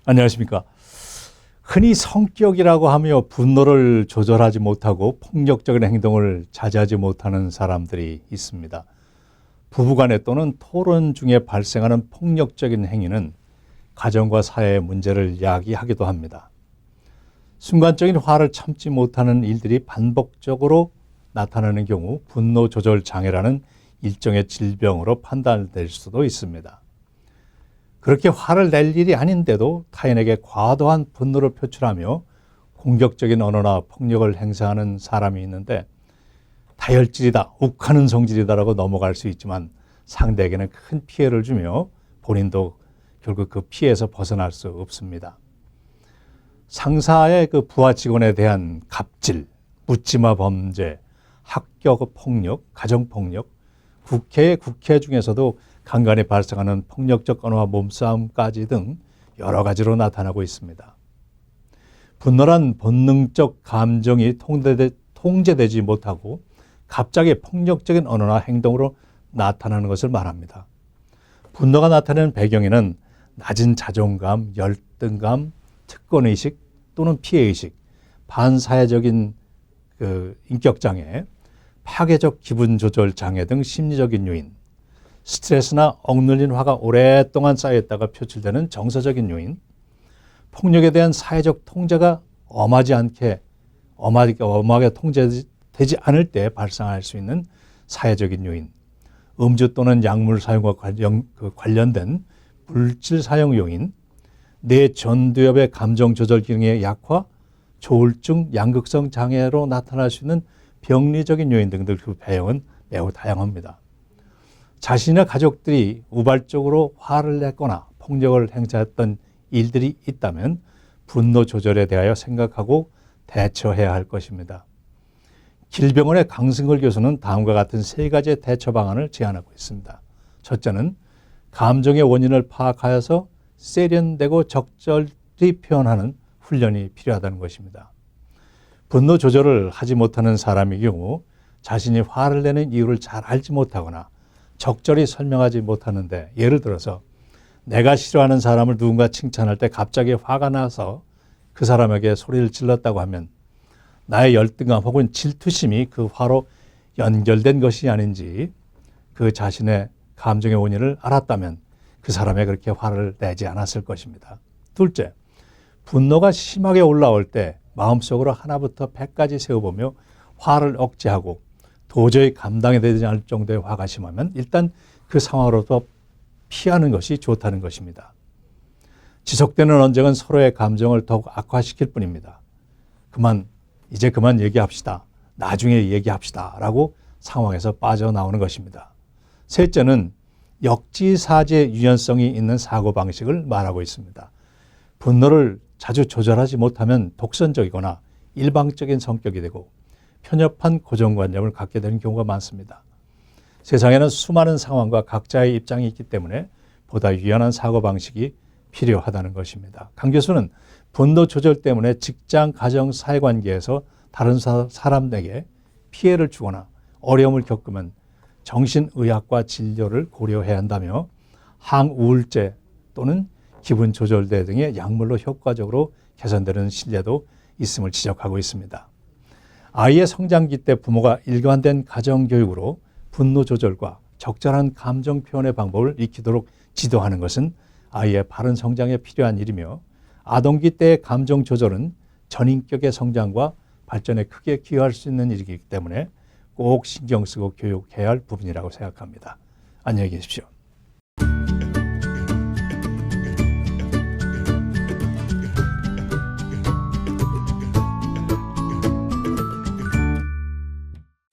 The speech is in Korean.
안녕하십니까. 흔히 성격이라고 하며 분노를 조절하지 못하고 폭력적인 행동을 자제하지 못하는 사람들이 있습니다. 부부간에 또는 토론 중에 발생하는 폭력적인 행위는 가정과 사회의 문제를 야기하기도 합니다. 순간적인 화를 참지 못하는 일들이 반복적으로 나타나는 경우 분노 조절 장애라는 일종의 질병으로 판단될 수도 있습니다. 그렇게 화를 낼 일이 아닌데도 타인에게 과도한 분노를 표출하며 공격적인 언어나 폭력을 행사하는 사람이 있는데 다혈질이다, 욱하는 성질이다라고 넘어갈 수 있지만 상대에게는 큰 피해를 주며 본인도 결국 그 피해에서 벗어날 수 없습니다. 상사의 그 부하 직원에 대한 갑질, 묻지마 범죄, 학교 폭력, 가정폭력, 국회 중에서도 간간히 발생하는 폭력적 언어와 몸싸움까지 등 여러 가지로 나타나고 있습니다. 분노란 본능적 감정이 통제되지 못하고 갑자기 폭력적인 언어나 행동으로 나타나는 것을 말합니다. 분노가 나타나는 배경에는 낮은 자존감, 열등감, 특권의식 또는 피해의식, 반사회적인 인격장애, 파괴적 기분조절 장애 등 심리적인 요인, 스트레스나 억눌린 화가 오랫동안 쌓여있다가 표출되는 정서적인 요인, 폭력에 대한 사회적 통제가 엄하게 통제되지 않을 때 발생할 수 있는 사회적인 요인, 음주 또는 약물 사용과 관련된 물질 사용 요인, 뇌 전두엽의 감정 조절 기능의 약화, 조울증, 양극성 장애로 나타날 수 있는 병리적인 요인 등들 그 배경은 매우 다양합니다. 자신이나 가족들이 우발적으로 화를 냈거나 폭력을 행사했던 일들이 있다면 분노 조절에 대하여 생각하고 대처해야 할 것입니다. 길병원의 강승걸 교수는 다음과 같은 세 가지의 대처 방안을 제안하고 있습니다. 첫째는 감정의 원인을 파악하여서 세련되고 적절히 표현하는 훈련이 필요하다는 것입니다. 분노 조절을 하지 못하는 사람의 경우 자신이 화를 내는 이유를 잘 알지 못하거나 적절히 설명하지 못하는데, 예를 들어서 내가 싫어하는 사람을 누군가 칭찬할 때 갑자기 화가 나서 그 사람에게 소리를 질렀다고 하면 나의 열등감 혹은 질투심이 그 화로 연결된 것이 아닌지 그 자신의 감정의 원인을 알았다면 그 사람에게 그렇게 화를 내지 않았을 것입니다. 둘째, 분노가 심하게 올라올 때 마음속으로 하나부터 100까지 세어보며 화를 억제하고 도저히 감당이 되지 않을 정도의 화가 심하면 일단 그 상황으로부터 피하는 것이 좋다는 것입니다. 지속되는 언쟁은 서로의 감정을 더욱 악화시킬 뿐입니다. 이제 그만 얘기합시다. 나중에 얘기합시다. 라고 상황에서 빠져나오는 것입니다. 셋째는 역지사지의 유연성이 있는 사고방식을 말하고 있습니다. 분노를 자주 조절하지 못하면 독선적이거나 일방적인 성격이 되고 편협한 고정관념을 갖게 되는 경우가 많습니다. 세상에는 수많은 상황과 각자의 입장이 있기 때문에 보다 유연한 사고방식이 필요하다는 것입니다. 강 교수는 분노 조절 때문에 직장, 가정, 사회관계에서 다른 사람에게 피해를 주거나 어려움을 겪으면 정신의학과 진료를 고려해야 한다며 항우울제 또는 기분조절제 등의 약물로 효과적으로 개선되는 신뢰도 있음을 지적하고 있습니다. 아이의 성장기 때 부모가 일관된 가정교육으로 분노 조절과 적절한 감정 표현의 방법을 익히도록 지도하는 것은 아이의 바른 성장에 필요한 일이며, 아동기 때의 감정 조절은 전인격의 성장과 발전에 크게 기여할 수 있는 일이기 때문에 꼭 신경 쓰고 교육해야 할 부분이라고 생각합니다. 안녕히 계십시오.